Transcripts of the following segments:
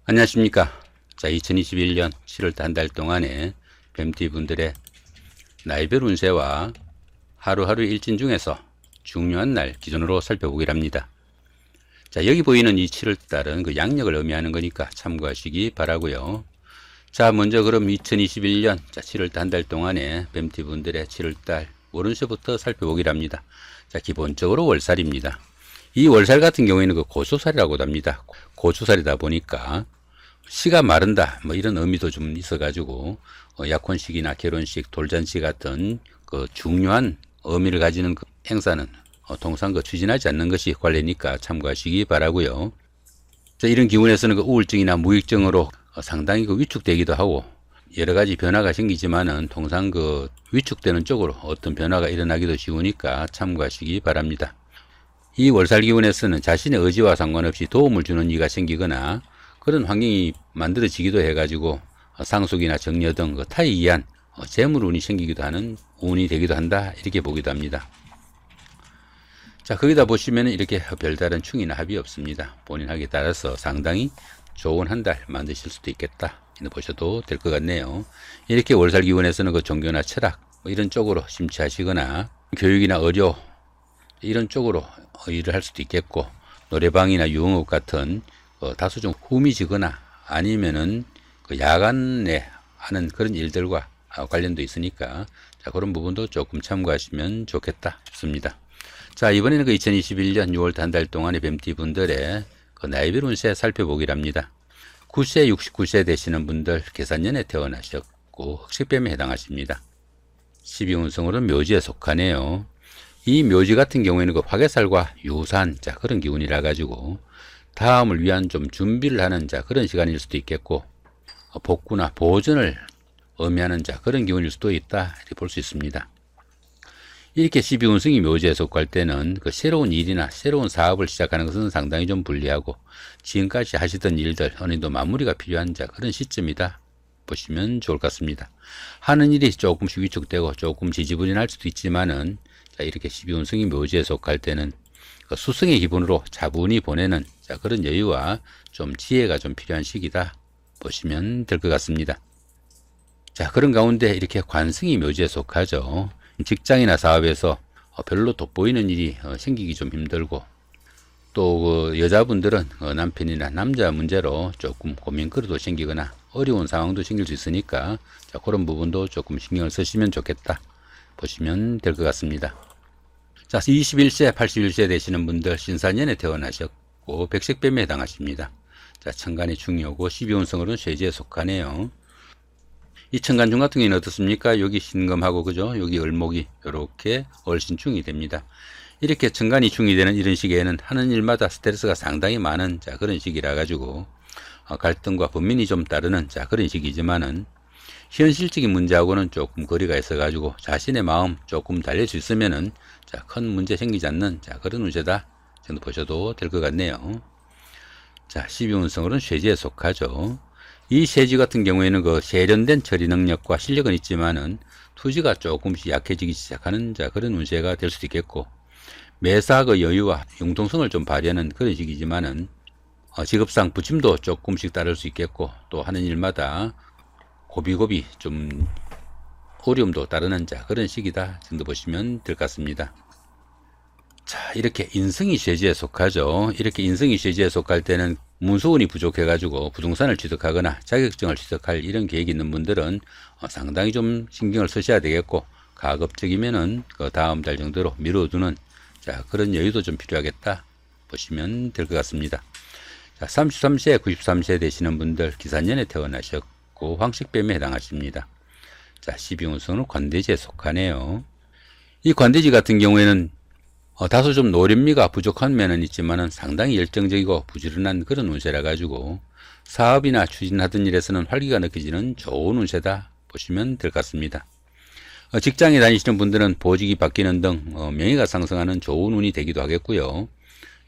안녕하십니까. 자, 2021년 7월 한 달 동안에 뱀띠 분들의 날별 운세와 하루하루 일진 중에서 중요한 날 기준으로 살펴보기를 합니다. 자, 여기 보이는 이 7월 달은 그 양력을 의미하는 거니까 참고하시기 바라고요. 자, 먼저 그럼 2021년 7월 한 달 동안에 뱀띠 분들의 7월 달 월운세부터 살펴보기를 합니다. 자, 기본적으로 월살입니다. 이 월살 같은 경우에는 그 고수살이라고도 합니다. 고수살이다 보니까 시가 마른다 뭐 이런 의미도 좀 있어 가지고 약혼식이나 결혼식, 돌잔치 같은 그 중요한 의미를 가지는 그 행사는 통상 그 추진하지 않는 것이 관례니까 참고하시기 바라고요. 자, 이런 기운에서는 그 우울증이나 무익증으로 상당히 그 위축되기도 하고 여러 가지 변화가 생기지만은 통상 그 위축되는 쪽으로 어떤 변화가 일어나기도 쉬우니까 참고하시기 바랍니다. 이 월살 기운에서는 자신의 의지와 상관없이 도움을 주는 이가 생기거나 그런 환경이 만들어지기도 해가지고 상속이나 정려 등 그 타에 의한 재물운이 생기기도 하는 운이 되기도 한다 이렇게 보기도 합니다. 자, 거기다 보시면 이렇게 별다른 충이나 합이 없습니다. 본인 학에 따라서 상당히 좋은 한 달 만드실 수도 있겠다 이렇게 보셔도 될 것 같네요. 이렇게 월살 기운에서는 그 종교나 철학 뭐 이런 쪽으로 심취하시거나 교육이나 의료 이런 쪽으로 일을 할 수도 있겠고 노래방이나 유흥업 같은 다소 좀 후미지거나 아니면은 그 야간에 하는 그런 일들과 관련도 있으니까 자, 그런 부분도 조금 참고하시면 좋겠다 싶습니다. 자, 이번에는 그 2021년 6월 한 달 동안의 뱀띠 분들의 그 나이별 운세 살펴보기를 합니다. 9세, 69세 되시는 분들 계산년에 태어나셨고 흑색뱀에 해당하십니다. 12운성으로는 묘지에 속하네요. 이 묘지 같은 경우에는 그 화개살과 유산 자 그런 기운이라 가지고 다음을 위한 좀 준비를 하는 자 그런 시간일 수도 있겠고 복구나 보존을 의미하는 자 그런 기운일 수도 있다 이렇게 볼 수 있습니다. 이렇게 12운성이 묘지에 속할 때는 그 새로운 일이나 새로운 사업을 시작하는 것은 상당히 좀 불리하고 지금까지 하시던 일들 어느 정도 마무리가 필요한 자 그런 시점이다 보시면 좋을 것 같습니다. 하는 일이 조금씩 위축되고 조금 지지부진할 수도 있지만은 자, 이렇게 12운성이 묘지에 속할 때는 그 수성의 기분으로 차분히 보내는 자, 그런 여유와 좀 지혜가 좀 필요한 시기다 보시면 될 것 같습니다. 자, 그런 가운데 이렇게 관성이 묘지에 속하죠. 직장이나 사업에서 별로 돋보이는 일이 생기기 좀 힘들고 또 그 여자분들은 남편이나 남자 문제로 조금 고민거리도 생기거나 어려운 상황도 생길 수 있으니까 자, 그런 부분도 조금 신경을 쓰시면 좋겠다 보시면 될 것 같습니다. 자, 21세, 81세 되시는 분들 신사년에 태어나셨고 백색뱀에 해당하십니다. 자, 천간이 중요하고 12운성으로는 쇠지에 속하네요. 이 천간중 같은 경우는 어떻습니까? 여기 신금하고 그죠? 여기 을목이 이렇게 얼신중이 됩니다. 이렇게 천간이 중이 되는 이런 시기에는 하는 일마다 스트레스가 상당히 많은 자 그런 시기라 가지고 갈등과 번민이 좀 따르는 자 그런 시기지만은 현실적인 문제하고는 조금 거리가 있어 가지고 자신의 마음 조금 달랠 수 있으면은 자, 큰 문제 생기지 않는 자 그런 운세다 정도 보셔도 될 것 같네요. 자, 12운성으로는 쇠지에 속하죠. 이 쇠지 같은 경우에는 그 세련된 처리 능력과 실력은 있지만은 투지가 조금씩 약해지기 시작하는 자 그런 운세가 될 수도 있겠고 매사 그 여유와 융통성을 좀 발휘하는 그런 시기지만은 직업상 부침도 조금씩 따를 수 있겠고 또 하는 일마다 고비고비 좀 어려움도 따르는 자 그런 시기다 정도 보시면 될 것 같습니다. 자, 이렇게 인성이 쇠지에 속하죠. 이렇게 인성이 쇠지에 속할 때는 문서운이 부족해 가지고 부동산을 취득하거나 자격증을 취득할 이런 계획이 있는 분들은 상당히 좀 신경을 쓰셔야 되겠고 가급적이면은 그 다음 달 정도로 미뤄두는 자 그런 여유도 좀 필요하겠다 보시면 될 것 같습니다. 자, 33세, 93세 되시는 분들 기산년에 태어나셨고 황색뱀에 해당하십니다. 자, 12운성은 관대지에 속하네요. 이 관대지 같은 경우에는 다소 좀 노련미가 부족한 면은 있지만은 상당히 열정적이고 부지런한 그런 운세라 가지고 사업이나 추진하던 일에서는 활기가 느껴지는 좋은 운세다 보시면 될 것 같습니다. 직장에 다니시는 분들은 보직이 바뀌는 등 명예가 상승하는 좋은 운이 되기도 하겠고요.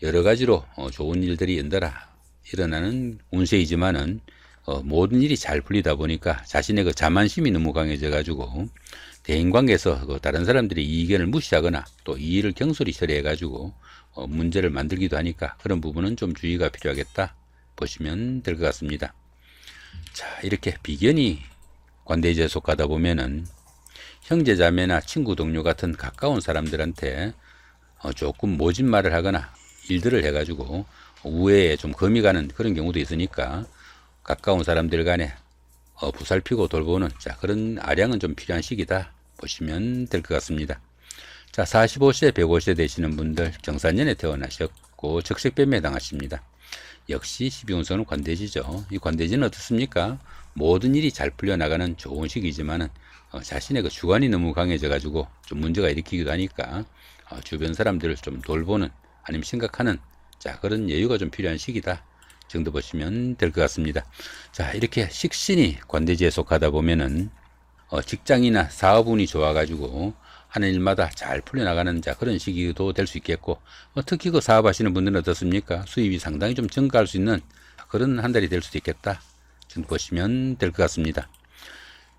여러 가지로 좋은 일들이 연달아 일어나는 운세이지만은 모든 일이 잘 풀리다 보니까 자신의 그 자만심이 너무 강해져 가지고 대인관계에서 그 다른 사람들의 이견을 무시하거나 또 이의를 경솔히 처리해 가지고 문제를 만들기도 하니까 그런 부분은 좀 주의가 필요하겠다 보시면 될 것 같습니다. 자, 이렇게 비견이 관대지에 속하다 보면은 형제자매나 친구 동료 같은 가까운 사람들한테 조금 모진 말을 하거나 일들을 해가지고 우애에 좀 금이 가는 그런 경우도 있으니까 가까운 사람들 간에 보살피고 돌보는 그런 아량은 좀 필요한 시기다 보시면 될 것 같습니다. 자, 45세, 105세 되시는 분들 정산년에 태어나셨고 적색뱀에 해당하십니다. 역시 12운성은 관대지죠. 이 관대지는 어떻습니까? 모든 일이 잘 풀려나가는 좋은 시기지만은 자신의 그 주관이 너무 강해져 가지고 좀 문제가 일으키기도 하니까 주변 사람들을 좀 돌보는 아니면 생각하는 그런 여유가 좀 필요한 시기다 정도 보시면 될 것 같습니다. 자, 이렇게 식신이 관대지에 속하다 보면은 직장이나 사업운이 좋아 가지고 하는 일마다 잘 풀려나가는 그런 시기도 될 수 있겠고 특히 그 사업하시는 분들은 어떻습니까? 수입이 상당히 좀 증가할 수 있는 그런 한 달이 될 수도 있겠다 정도 보시면 될 것 같습니다.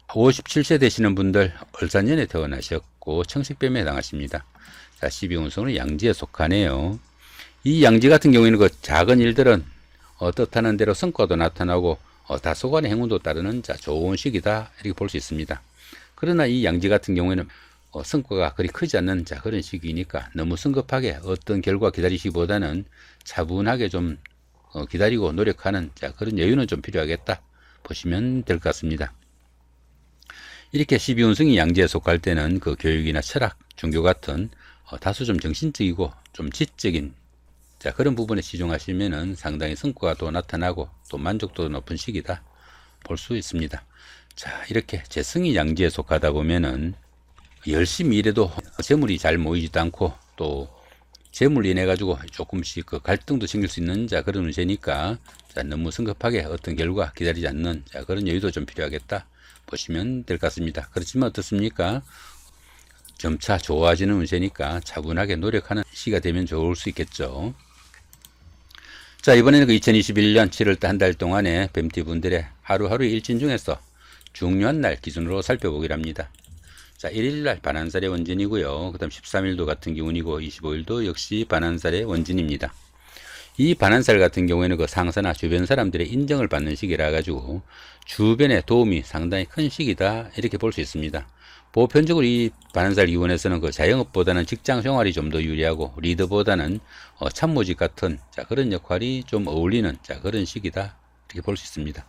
57세 되시는 분들 을사년에 태어나셨고 청식뱀에 해당하십니다. 자, 12운성은 양지에 속하네요. 이 양지 같은 경우에는 그 작은 일들은 뜻하는 대로 성과도 나타나고 다소간의 행운도 따르는 좋은 시기다 이렇게 볼 수 있습니다. 그러나 이 양지 같은 경우에는 성과가 그리 크지 않는 그런 시기니까 너무 성급하게 어떤 결과 기다리시기보다는 차분하게 좀 기다리고 노력하는 그런 여유는 좀 필요하겠다 보시면 될 것 같습니다. 이렇게 12운성이 양지에 속할 때는 그 교육이나 철학, 종교 같은 다소 좀 정신적이고 좀 지적인 그런 부분에 치중하시면은 상당히 성과가 또 나타나고 또 만족도 높은 시기다 볼 수 있습니다. 자, 이렇게 재성이 양지에 속하다 보면은 열심히 일해도 재물이 잘 모이지도 않고 또 재물로 인해 가지고 조금씩 그 갈등도 생길 수 있는 그런 운세니까 너무 성급하게 어떤 결과 기다리지 않는 그런 여유도 좀 필요하겠다 보시면 될 것 같습니다. 그렇지만 어떻습니까? 점차 좋아지는 운세니까 차분하게 노력하는 시기가 되면 좋을 수 있겠죠. 자, 이번에는 그 2021년 7월달 한 달 동안의 뱀띠 분들의 하루하루 일진 중에서 중요한 날 기준으로 살펴보기로 합니다. 자, 1일날 반환살의 원진이고요. 그 다음 13일도 같은 기운이고 25일도 역시 반환살의 원진입니다. 이 반환살 같은 경우에는 그 상사나 주변 사람들의 인정을 받는 시기라 가지고 주변의 도움이 상당히 큰 시기다 이렇게 볼 수 있습니다. 보편적으로 이 반환살 기운에서는 그 자영업보다는 직장 생활이 좀 더 유리하고 리더보다는 참모직 같은 그런 역할이 좀 어울리는 그런 시기다 이렇게 볼 수 있습니다.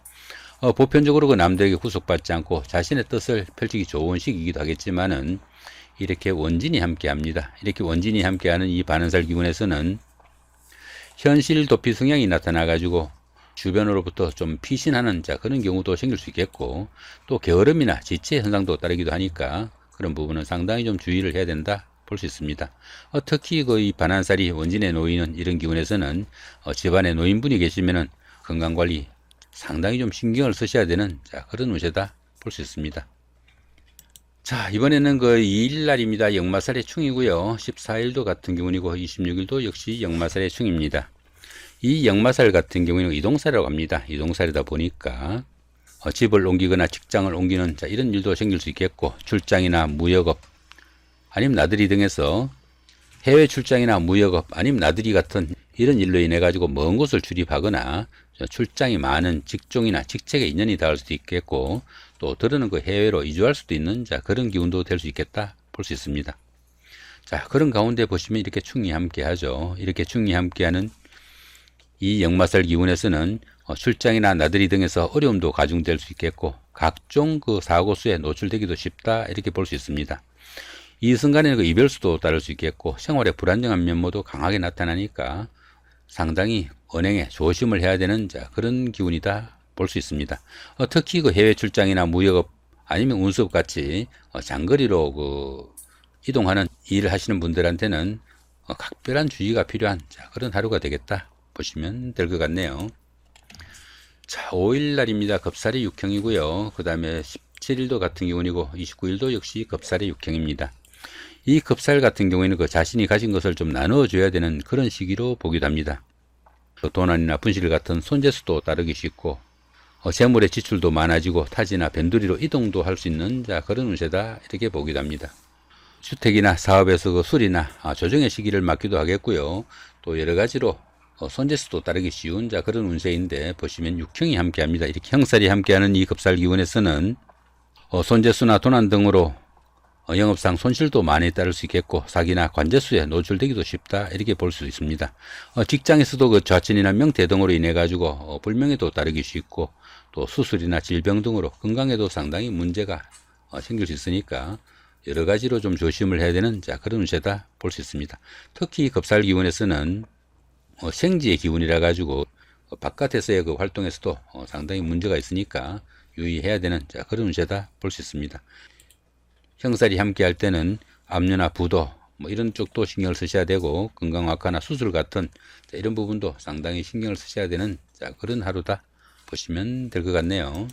보편적으로 그 남들에게 구속받지 않고 자신의 뜻을 펼치기 좋은 시기이기도 하겠지만은 이렇게 원진이 함께 합니다. 이렇게 원진이 함께하는 이 반환살 기운에서는 현실 도피 성향이 나타나 가지고 주변으로부터 좀 피신하는 그런 경우도 생길 수 있겠고 또 게으름이나 지체 현상도 따르기도 하니까 그런 부분은 상당히 좀 주의를 해야 된다 볼 수 있습니다. 특히 그 이 반환살이 원진에 놓이는 이런 기운에서는 집안에 노인분이 계시면은 건강관리 상당히 좀 신경을 쓰셔야 되는 그런 운세다 볼 수 있습니다. 자, 이번에는 그 2일날입니다. 역마살의 충이고요. 14일도 같은 기운이고 26일도 역시 역마살의 충입니다. 이 역마살 같은 경우에는 이동살이라고 합니다. 이동살이다 보니까 집을 옮기거나 직장을 옮기는 이런 일도 생길 수 있겠고 출장이나 무역업 아니면 나들이 등에서 해외 출장이나 무역업 아니면 나들이 같은 이런 일로 인해 가지고 먼 곳을 출입하거나 출장이 많은 직종이나 직책에 인연이 닿을 수도 있겠고 또 들으는 그 해외로 이주할 수도 있는 그런 기운도 될 수 있겠다 볼 수 있습니다. 자, 그런 가운데 보시면 이렇게 충이 함께 하죠. 이렇게 충이 함께하는 이 역마살 기운에서는 출장이나 나들이 등에서 어려움도 가중될 수 있겠고 각종 그 사고수에 노출되기도 쉽다 이렇게 볼 수 있습니다. 이 순간에는 그 이별수도 따를 수 있겠고 생활의 불안정한 면모도 강하게 나타나니까 상당히 언행에 조심을 해야 되는 그런 기운이다 볼 수 있습니다. 특히 그 해외 출장이나 무역업 아니면 운수업 같이 장거리로 그 이동하는 일을 하시는 분들한테는 각별한 주의가 필요한 그런 하루가 되겠다 보시면 될 것 같네요. 자, 5일날입니다. 겁살이 육형이고요. 그 다음에 17일도 같은 기운이고 29일도 역시 겁살의 육형입니다. 이 겁살 같은 경우에는 그 자신이 가진 것을 좀 나누어줘야 되는 그런 시기로 보기도 합니다. 도난이나 분실 같은 손재수도 따르기 쉽고 재물의 지출도 많아지고 타지나 변두리로 이동도 할 수 있는 그런 운세다 이렇게 보기도 합니다. 주택이나 사업에서 그 수리나 조정의 시기를 맞기도 하겠고요. 또 여러 가지로 손재수도 따르기 쉬운 그런 운세인데 보시면 육형이 함께합니다. 이렇게 형살이 함께하는 이 급살기운에서는 손재수나 도난 등으로 영업상 손실도 많이 따를 수 있겠고 사기나 관재수에 노출되기도 쉽다 이렇게 볼 수 있습니다. 직장에서도 그 좌천이나 명퇴 등으로 인해 가지고 불명예도 따르기 쉽고 또 수술이나 질병 등으로 건강에도 상당히 문제가 생길 수 있으니까 여러 가지로 좀 조심을 해야 되는 그런 운세다 볼 수 있습니다. 특히 급살기운에서는 생지의 기운이라 가지고 바깥에서의 그 활동에서도 상당히 문제가 있으니까 유의해야 되는 그런 운세다 볼 수 있습니다. 형살이 함께 할 때는 압류나 부도 이런 쪽도 신경을 쓰셔야 되고 건강악화나 수술 같은 이런 부분도 상당히 신경을 쓰셔야 되는 그런 하루다 보시면 될 것 같네요.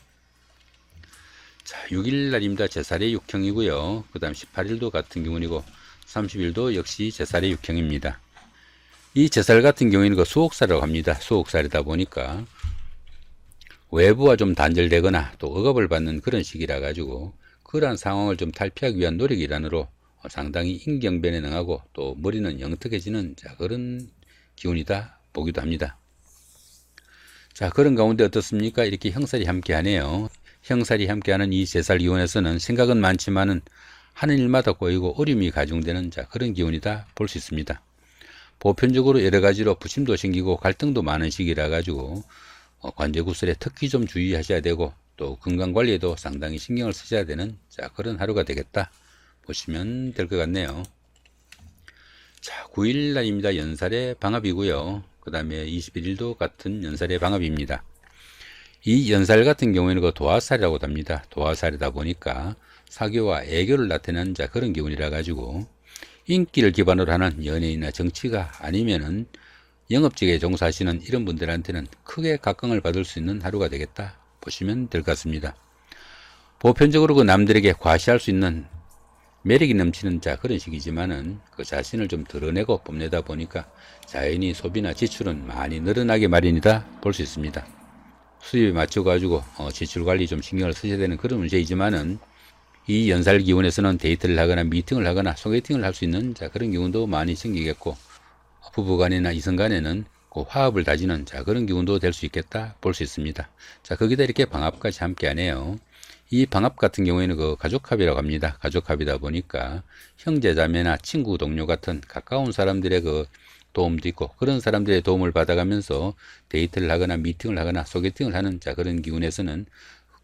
6일 날입니다. 제살의 육형이고요. 그 다음 18일도 같은 경우이고 30일도 역시 제살의 육형입니다. 이 제살 같은 경우에는 그 수옥살이라고 합니다. 수옥살이다 보니까 외부와 좀 단절되거나 또 억압을 받는 그런 시기라 가지고 그러한 상황을 좀 탈피하기 위한 노력 일환으로 상당히 인경변에 능하고 또 머리는 영특해지는 그런 기운이다 보기도 합니다. 그런 가운데 어떻습니까? 이렇게 형살이 함께 하네요. 형살이 함께하는 이 제살 기운에서는 생각은 많지만은 하는 일마다 꼬이고 어려움이 가중되는 그런 기운이다 볼 수 있습니다. 보편적으로 여러 가지로 부심도 생기고 갈등도 많은 시기라 가지고 관제구설에 특히 좀 주의하셔야 되고 또 건강관리에도 상당히 신경을 쓰셔야 되는 그런 하루가 되겠다 보시면 될 것 같네요. 9일 날입니다. 연살의 방합이고요. 그 다음에 21일도 같은 연살의 방합입니다. 이 연살 같은 경우에는 그 도화살이라고 합니다. 도화살이다 보니까 사교와 애교를 나타내는 그런 기운이라 가지고 인기를 기반으로 하는 연예인이나 정치가 아니면은 영업직에 종사하시는 이런 분들한테는 크게 각광을 받을 수 있는 하루가 되겠다 보시면 될 것 같습니다. 보편적으로 그 남들에게 과시할 수 있는 매력이 넘치는 그런 시기지만은 그 자신을 좀 드러내고 뽐내다 보니까 자연히 소비나 지출은 많이 늘어나게 마련이다 볼 수 있습니다. 수입에 맞춰 가지고 지출 관리 좀 신경을 쓰셔야 되는 그런 문제이지만은 이 연살 기운에서는 데이트를 하거나 미팅을 하거나 소개팅을 할 수 있는 그런 기운도 많이 생기겠고 부부간이나 이성간에는 그 화합을 다지는 그런 기운도 될 수 있겠다 볼 수 있습니다. 거기다 이렇게 방합까지 함께 하네요. 이 방합 같은 경우에는 그 가족합이라고 합니다. 가족합이다 보니까 형제자매나 친구 동료 같은 가까운 사람들의 그 도움도 있고 그런 사람들의 도움을 받아가면서 데이트를 하거나 미팅을 하거나 소개팅을 하는 그런 기운에서는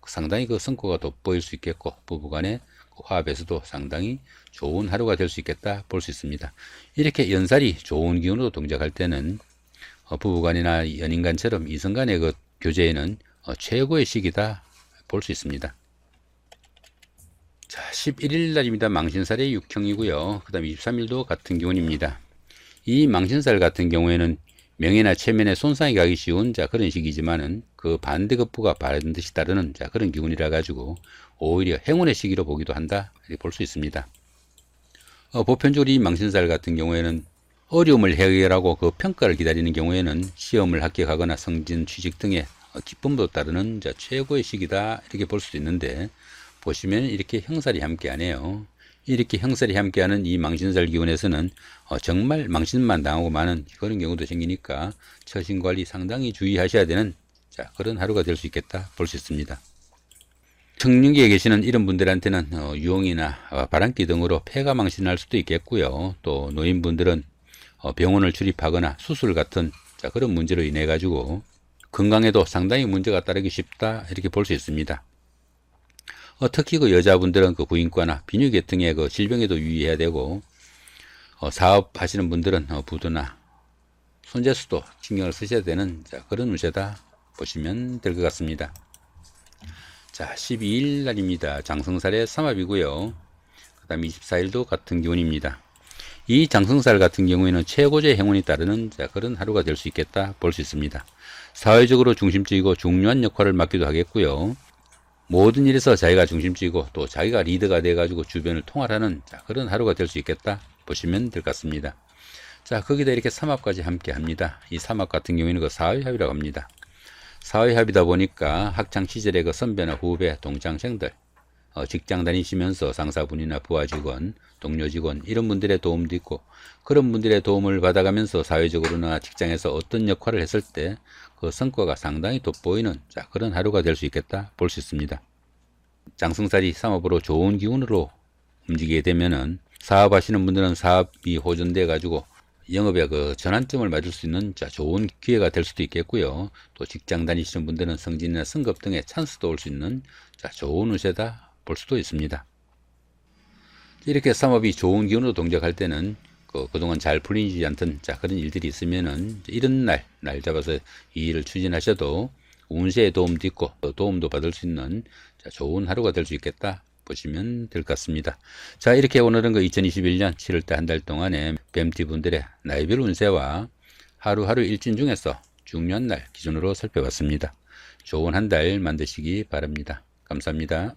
상당히 그 성과가 돋보일 수 있겠고 부부간의 화합에서도 상당히 좋은 하루가 될 수 있겠다 볼 수 있습니다. 이렇게 연살이 좋은 기운으로 동작할 때는 부부간이나 연인간처럼 이성간의 그 교제에는 최고의 시기다 볼 수 있습니다. 11일 날입니다. 망신살의 육형이고요. 그 다음 23일도 같은 기운입니다. 이 망신살 같은 경우에는 명예나 체면에 손상이 가기 쉬운 그런 시기지만은 그 반대급부가 반드시 따르는 그런 기운이라 가지고 오히려 행운의 시기로 보기도 한다 이렇게 볼 수 있습니다. 보편적으로 이 망신살 같은 경우에는 어려움을 해결하고 그 평가를 기다리는 경우에는 시험을 합격하거나 승진 취직 등의 기쁨도 따르는 최고의 시기다 이렇게 볼 수도 있는데 보시면 이렇게 형살이 함께 하네요. 이렇게 형살이 함께하는 이 망신살 기운에서는 정말 망신만 당하고 마는 그런 경우도 생기니까 처신관리 상당히 주의하셔야 되는 그런 하루가 될 수 있겠다 볼 수 있습니다. 청년기에 계시는 이런 분들한테는 유혹이나 바람기 등으로 폐가 망신할 수도 있겠고요. 또 노인분들은 병원을 출입하거나 수술 같은 그런 문제로 인해 가지고 건강에도 상당히 문제가 따르기 쉽다 이렇게 볼 수 있습니다. 특히 그 여자분들은 그 부인과나 비뇨기계통의 그 질병에도 유의해야 되고 사업하시는 분들은 부도나 손재수도 신경을 쓰셔야 되는 그런 운세다 보시면 될 것 같습니다. 12일 날입니다. 장성살의 삼합이고요. 그 다음 24일도 같은 기운입니다. 이 장성살 같은 경우에는 최고의 행운이 따르는 그런 하루가 될 수 있겠다 볼 수 있습니다. 사회적으로 중심적이고 중요한 역할을 맡기도 하겠고요. 모든 일에서 자기가 중심적이고 또 자기가 리더가 돼 가지고 주변을 통할하는 그런 하루가 될 수 있겠다 보시면 될 것 같습니다. 거기다 이렇게 삼합까지 함께 합니다. 이 삼합 같은 경우에는 그 사회합이라고 합니다. 사회합이다 보니까 학창 시절의 그 선배나 후배, 동창생들 직장 다니시면서 상사분이나 부하 직원, 동료 직원 이런 분들의 도움도 있고, 그런 분들의 도움을 받아가면서 사회적으로나 직장에서 어떤 역할을 했을 때 그 성과가 상당히 돋보이는 그런 하루가 될 수 있겠다 볼 수 있습니다. 장승살이 삼업으로 좋은 기운으로 움직이게 되면은 사업하시는 분들은 사업이 호전돼 가지고 영업의 그 전환점을 맞을 수 있는 좋은 기회가 될 수도 있겠고요. 또 직장 다니시는 분들은 승진이나 승급 등의 찬스도 올 수 있는 좋은 운세다 볼 수도 있습니다. 이렇게 삼업이 좋은 기운으로 동작할 때는 그동안 잘 풀리지 않던 그런 일들이 있으면은 이런 날 잡아서 이 일을 추진하셔도 운세에 도움도 있고 도움도 받을 수 있는 좋은 하루가 될 수 있겠다 보시면 될 것 같습니다. 자, 이렇게 오늘은 2021년 7월달 한 달 동안에 뱀띠 분들의 나이별 운세와 하루하루 일진 중에서 중요한 날 기준으로 살펴봤습니다. 좋은 한 달 만드시기 바랍니다. 감사합니다.